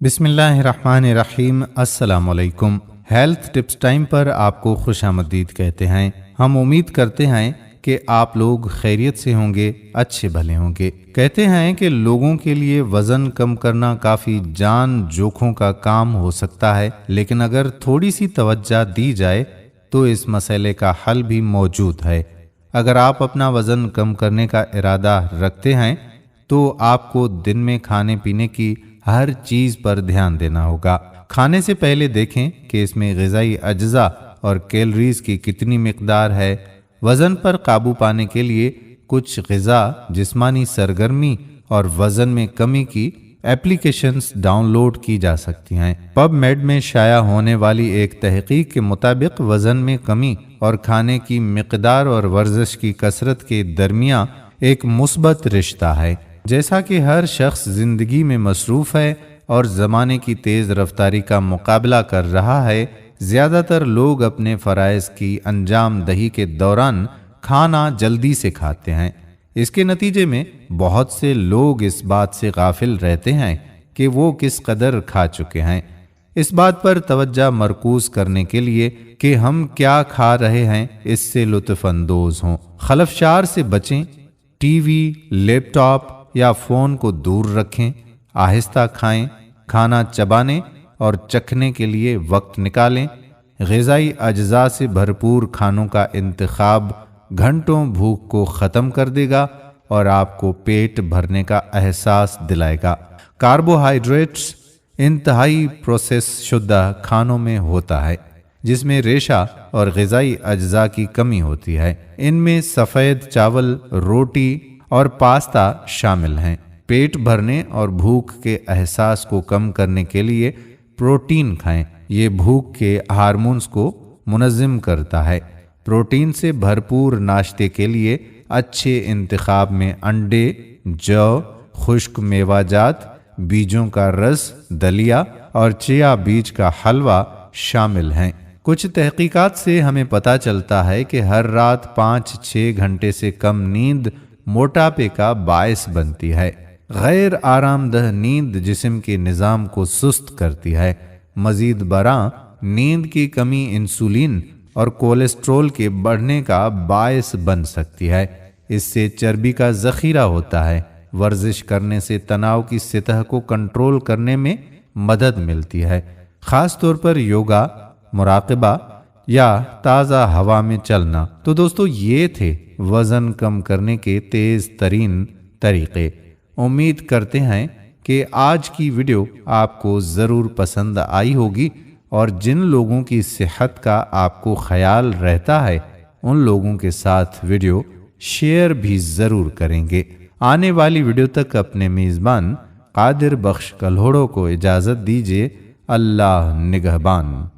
बिस्मिल्लाहिर्रहमानिर्रहीम। अस्सलाम वालेकुम। हेल्थ टिप्स टाइम पर आपको खुश आमदीद कहते हैं। हम उम्मीद करते हैं कि आप लोग खैरियत से होंगे, अच्छे भले होंगे। कहते हैं कि लोगों के लिए वज़न कम करना काफ़ी जान जोखों का काम हो सकता है, लेकिन अगर थोड़ी सी तवज्जो दी जाए तो इस मसले का हल भी मौजूद है। अगर आप अपना वज़न कम करने का इरादा रखते हैं तो आपको दिन में खाने पीने की हर चीज़ पर ध्यान देना होगा। खाने से पहले देखें कि इसमें ग़िज़ाई अज्जा और कैलोरीज़ की कितनी मिक़दार है। वज़न पर काबू पाने के लिए कुछ ग़िज़ा, जिस्मानी सरगर्मी और वज़न में कमी की एप्लीकेशंस डाउनलोड की जा सकती हैं। पबमेड में शाया होने वाली एक तहकीक के मुताबिक वज़न में कमी और खाने की मिक़दार और वर्जिश की कसरत के दरमियान एक मुस्बत रिश्ता है। जैसा कि हर शख्स ज़िंदगी में मसरूफ़ है और ज़माने की तेज़ रफ्तारी का मुकाबला कर रहा है, ज़्यादातर लोग अपने फ़राइज़ की अंजाम दही के दौरान खाना जल्दी से खाते हैं। इसके नतीजे में बहुत से लोग इस बात से गाफिल रहते हैं कि वो किस कदर खा चुके हैं। इस बात पर तवज्जो मरकूज़ करने के लिए कि हम क्या खा रहे हैं, इससे लुत्फ़ अंदोज़ हों। खलफशार से बचें। टीवी, लैपटॉप या फ़ोन को दूर रखें। आहिस्ता खाएं। खाना चबाने और चखने के लिए वक्त निकालें। ग़िज़ाई अज्जा से भरपूर खानों का इंतखाब घंटों भूख को ख़त्म कर देगा और आपको पेट भरने का एहसास दिलाएगा। कार्बोहाइड्रेट्स इंतहाई प्रोसेस शुद्धा खानों में होता है, जिसमें रेशा और ग़िज़ाई अज्जा की कमी होती है। इनमें सफ़ेद चावल, रोटी और पास्ता शामिल हैं। पेट भरने और भूख के एहसास को कम करने के लिए प्रोटीन खाएं। ये भूख के हार्मोन्स को मुनज़्ज़म करता है। प्रोटीन से भरपूर नाश्ते के लिए अच्छे इंतखाब में अंडे, जौ, खुश्क मेवाजात, बीजों का रस, दलिया और चिया बीज का हलवा शामिल हैं। कुछ तहकीकात से हमें पता चलता है कि हर रात 5-6 घंटे से कम नींद मोटापे का बायस बनती है। गैर आरामदह नींद जिस्म के निज़ाम को सुस्त करती है। मज़ीद बरां नींद की कमी इंसुलिन और कोलेस्ट्रॉल के बढ़ने का बायस बन सकती है। इससे चर्बी का ज़ख़ीरा होता है। वर्जिश करने से तनाव की सतह को कंट्रोल करने में मदद मिलती है, ख़ास तौर पर योगा, मुराक़बा या ताज़ा हवा में चलना। तो दोस्तों, ये थे वज़न कम करने के तेज़ तरीन तरीक़े। उम्मीद करते हैं कि आज की वीडियो आपको ज़रूर पसंद आई होगी और जिन लोगों की सेहत का आपको ख्याल रहता है उन लोगों के साथ वीडियो शेयर भी ज़रूर करेंगे। आने वाली वीडियो तक अपने मेज़बान कादिर बख्श कल्होड़ो को इजाज़त दीजिए। अल्लाह निगहबान।